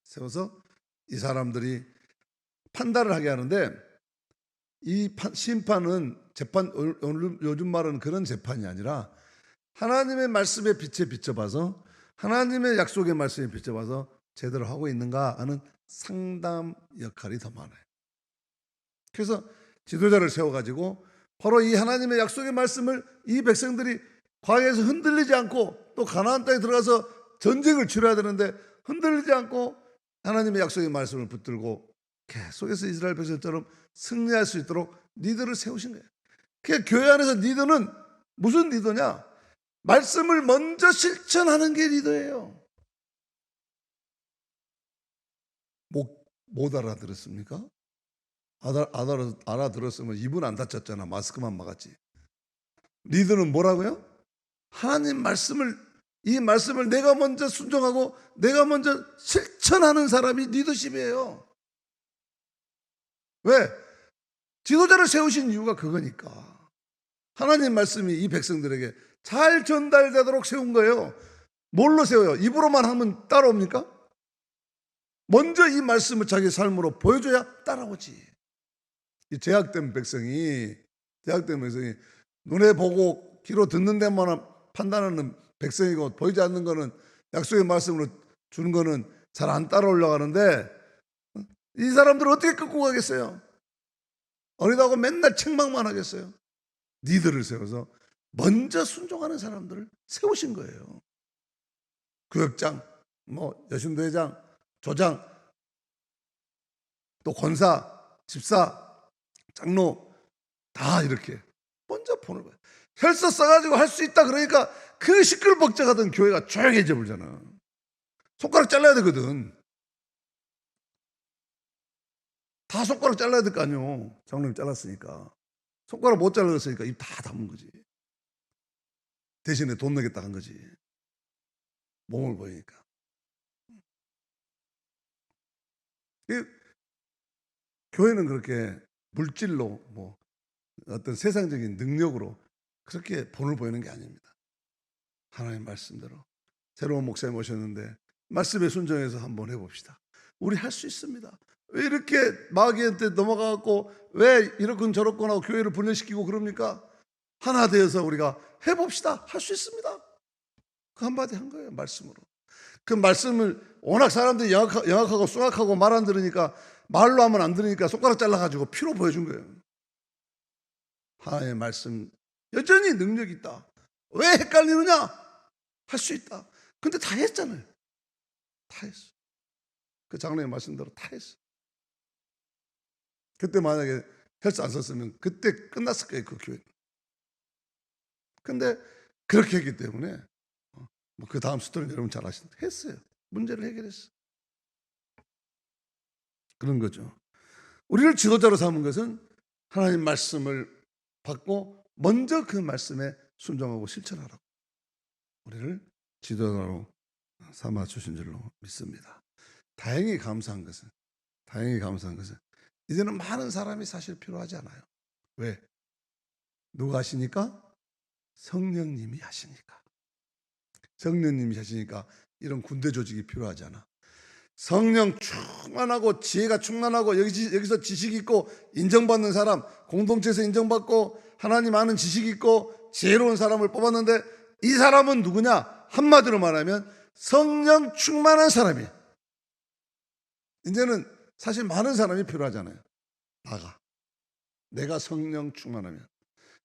세워서 이 사람들이 판단을 하게 하는데 이 심판은 재판, 요즘 말은 그런 재판이 아니라 하나님의 말씀에 빛에 비춰봐서 하나님의 약속의 말씀에 비춰봐서 제대로 하고 있는가 하는 상담 역할이 더 많아요. 그래서 지도자를 세워가지고 바로 이 하나님의 약속의 말씀을 이 백성들이 광야에서 흔들리지 않고 또 가나안 땅에 들어가서 전쟁을 치러야 되는데 흔들리지 않고 하나님의 약속의 말씀을 붙들고 계속해서 이스라엘 백성처럼 승리할 수 있도록 리더를 세우신 거예요. 그러니까 교회 안에서 리더는 무슨 리더냐? 말씀을 먼저 실천하는 게 리더예요. 못 알아들었습니까? 알아들었으면 입은 안 닫혔잖아. 마스크만 막았지. 리더는 뭐라고요? 하나님 이 말씀을 내가 먼저 순종하고 내가 먼저 실천하는 사람이 리더십이에요. 왜? 지도자를 세우신 이유가 그거니까. 하나님 말씀이 이 백성들에게 잘 전달되도록 세운 거예요. 뭘로 세워요? 입으로만 하면 따라옵니까? 먼저 이 말씀을 자기 삶으로 보여줘야 따라오지. 이 제약된 백성이 눈에 보고 귀로 듣는 데만 판단하는 백성이고 보이지 않는 거는 약속의 말씀으로 주는 거는 잘 안 따라오려고 하는데 이 사람들을 어떻게 끌고 가겠어요? 어리다고 맨날 책망만 하겠어요? 리더를 세워서 먼저 순종하는 사람들을 세우신 거예요. 교역장, 여신도회장, 조장, 또 권사, 집사, 장로 다 이렇게 먼저 보는 거예요. 혈서 써가지고 할 수 있다 그러니까 그 시끌벅적하던 교회가 조용해져 버리잖아. 손가락 잘라야 되거든. 다 손가락 잘라야 될 거 아니에요. 장로님 잘랐으니까. 손가락 못 잘랐으니까 입 다 담은 거지. 대신에 돈 내겠다 한 거지. 몸을 보이니까. 교회는 그렇게 물질로 어떤 세상적인 능력으로 그렇게 본을 보이는 게 아닙니다. 하나님 말씀대로. 새로운 목사님 오셨는데 말씀에 순종해서 한번 해봅시다. 우리 할 수 있습니다. 왜 이렇게 마귀한테 넘어가고 왜 이렇건 저렇건 하고 교회를 분열시키고 그럽니까? 하나 되어서 우리가 해봅시다. 할 수 있습니다. 그 한마디 한 거예요. 말씀으로. 그 말씀을 워낙 사람들이 영악하고 숭악하고 말 안 들으니까 말로 하면 안 들으니까 손가락 잘라가지고 피로 보여준 거예요. 하나님의 말씀 여전히 능력이 있다. 왜 헷갈리느냐? 할 수 있다. 근데 다 했잖아요. 다 했어. 그 장로님 말씀대로 다 했어. 그때 만약에 헬스 안 썼으면 그때 끝났을 거예요. 그 교회. 근데 그렇게 했기 때문에 그 다음 스토리는 여러분 잘 아시는데 했어요. 문제를 해결했어. 그런 거죠. 우리를 지도자로 삼은 것은 하나님 말씀을 받고 먼저 그 말씀에 순종하고 실천하라고 우리를 지도자로 삼아 주신 줄로 믿습니다. 다행히 감사한 것은 이제는 많은 사람이 사실 필요하지 않아요. 왜? 누가 하시니까? 성령님이 하시니까. 성령님이 하시니까 이런 군대 조직이 필요하지 않아. 성령 충만하고 지혜가 충만하고 여기서 지식이 있고 인정받는 사람, 공동체에서 인정받고 하나님 아는 지식이 있고 지혜로운 사람을 뽑았는데 이 사람은 누구냐? 한마디로 말하면 성령 충만한 사람이에요. 이제는 사실 많은 사람이 필요하잖아요. 내가 성령 충만하면,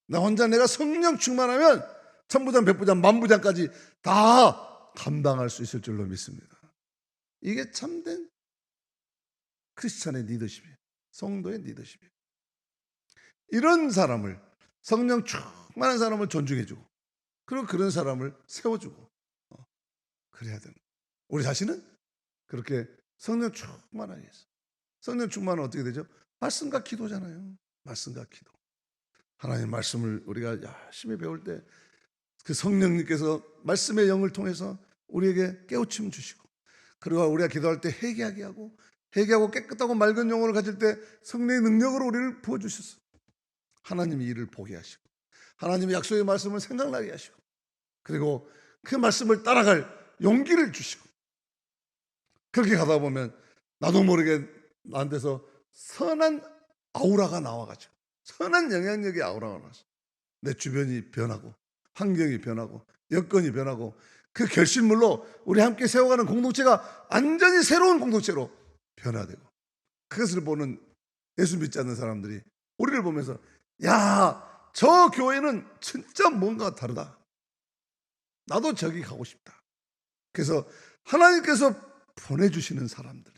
나 혼자 내가 성령 충만하면 천부장, 백부장, 만부장까지 다 감당할 수 있을 줄로 믿습니다. 이게 참된 크리스찬의 리더십이에요. 성도의 리더십이에요. 이런 사람을, 성령 충만한 사람을 존중해주고 그리고 그런 사람을 세워주고 그래야 되는. 우리 자신은 그렇게 성령 충만하게 해서. 성령 충만은 어떻게 되죠? 말씀과 기도잖아요. 말씀과 기도. 하나님 말씀을 우리가 열심히 배울 때 그 성령님께서 말씀의 영을 통해서 우리에게 깨우침 주시고 그리고 우리가 기도할 때 회개하게 하고 회개하고 깨끗하고 맑은 영혼을 가질 때 성령의 능력으로 우리를 부어주셔서 하나님이 이를 보게 하시고 하나님의 약속의 말씀을 생각나게 하시고 그리고 그 말씀을 따라갈 용기를 주시고 그렇게 가다 보면 나도 모르게 나한테서 선한 아우라가 나와가지고 선한 영향력의 아우라가 나와서 내 주변이 변하고 환경이 변하고 여건이 변하고 그 결실물로 우리 함께 세워가는 공동체가 완전히 새로운 공동체로 변화되고 그것을 보는 예수 믿지 않는 사람들이 우리를 보면서 야, 저 교회는 진짜 뭔가 다르다. 나도 저기 가고 싶다. 그래서 하나님께서 보내주시는 사람들이,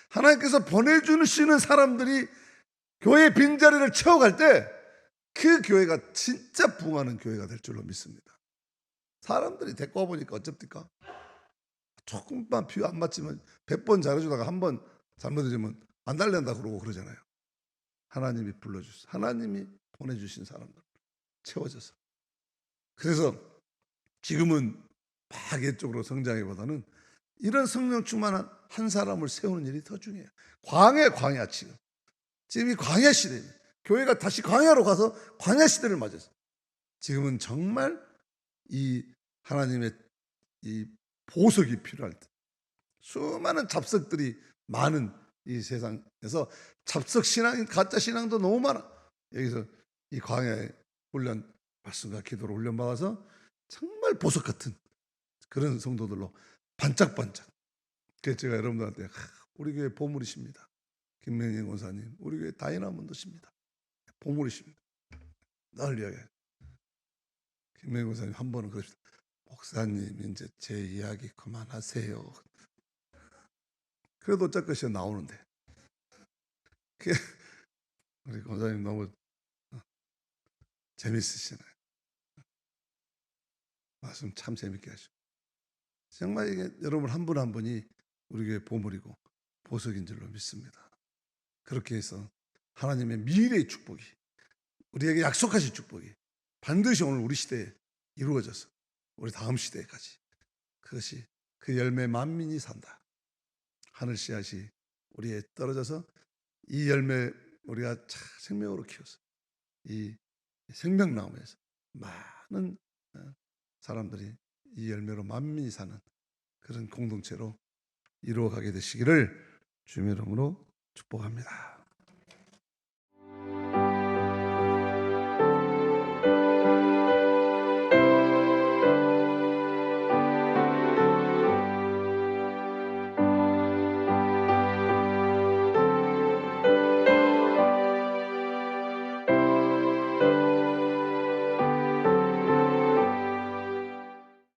하나님께서 보내주시는 사람들이 교회 빈자리를 채워갈 때 그 교회가 진짜 부흥하는 교회가 될 줄로 믿습니다. 사람들이 데리고 와보니까 어쩝니까? 조금만 비유 안 맞지만 100번 잘해주다가 한 번 잘못해주면 안 달란다 그러고 그러잖아요. 하나님이 불러주셔서, 하나님이 보내주신 사람들 채워져서. 그래서 지금은 막 이쪽으로 성장하기보다는 이런 성령 충만한 한 사람을 세우는 일이 더 중요해요. 광야 지금. 지금 이 광야 시대입니다. 교회가 다시 광야로 가서 광야 시대를 맞았어요. 지금은 정말 이 하나님의 이 보석이 필요할 때, 수많은 잡석들이 많은 이 세상에서 잡석 신앙, 가짜 신앙도 너무 많아. 여기서 이 광야의 훈련, 말씀과 기도로 훈련받아서 정말 보석 같은 그런 성도들로 반짝반짝. 그래서 제가 여러분들한테 우리 교회 보물이십니다. 김명희 권사님, 우리 교회 다이나몬드십니다. 보물이십니다. 늘 이야기해요. 김명희 권사님 한 번은 그러십니다. 목사님 이제 제 이야기 그만하세요. 그래도 어쩔 것이 나오는데. 우리 권사님 너무 재밌으시네요. 말씀 참 재밌게 하시고. 정말 이게 여러분 한 분 한 분이 우리 교회 보물이고 보석인 줄로 믿습니다. 그렇게 해서 하나님의 미래의 축복이, 우리에게 약속하신 축복이 반드시 오늘 우리 시대에 이루어져서 우리 다음 시대까지, 그것이 그 열매 만민이 산다. 하늘 씨앗이 우리에 떨어져서 이 열매 우리가 생명으로 키워서 이 생명나무에서 많은 사람들이 이 열매로 만민이 사는 그런 공동체로 이루어가게 되시기를 주님의 이름으로 축복합니다.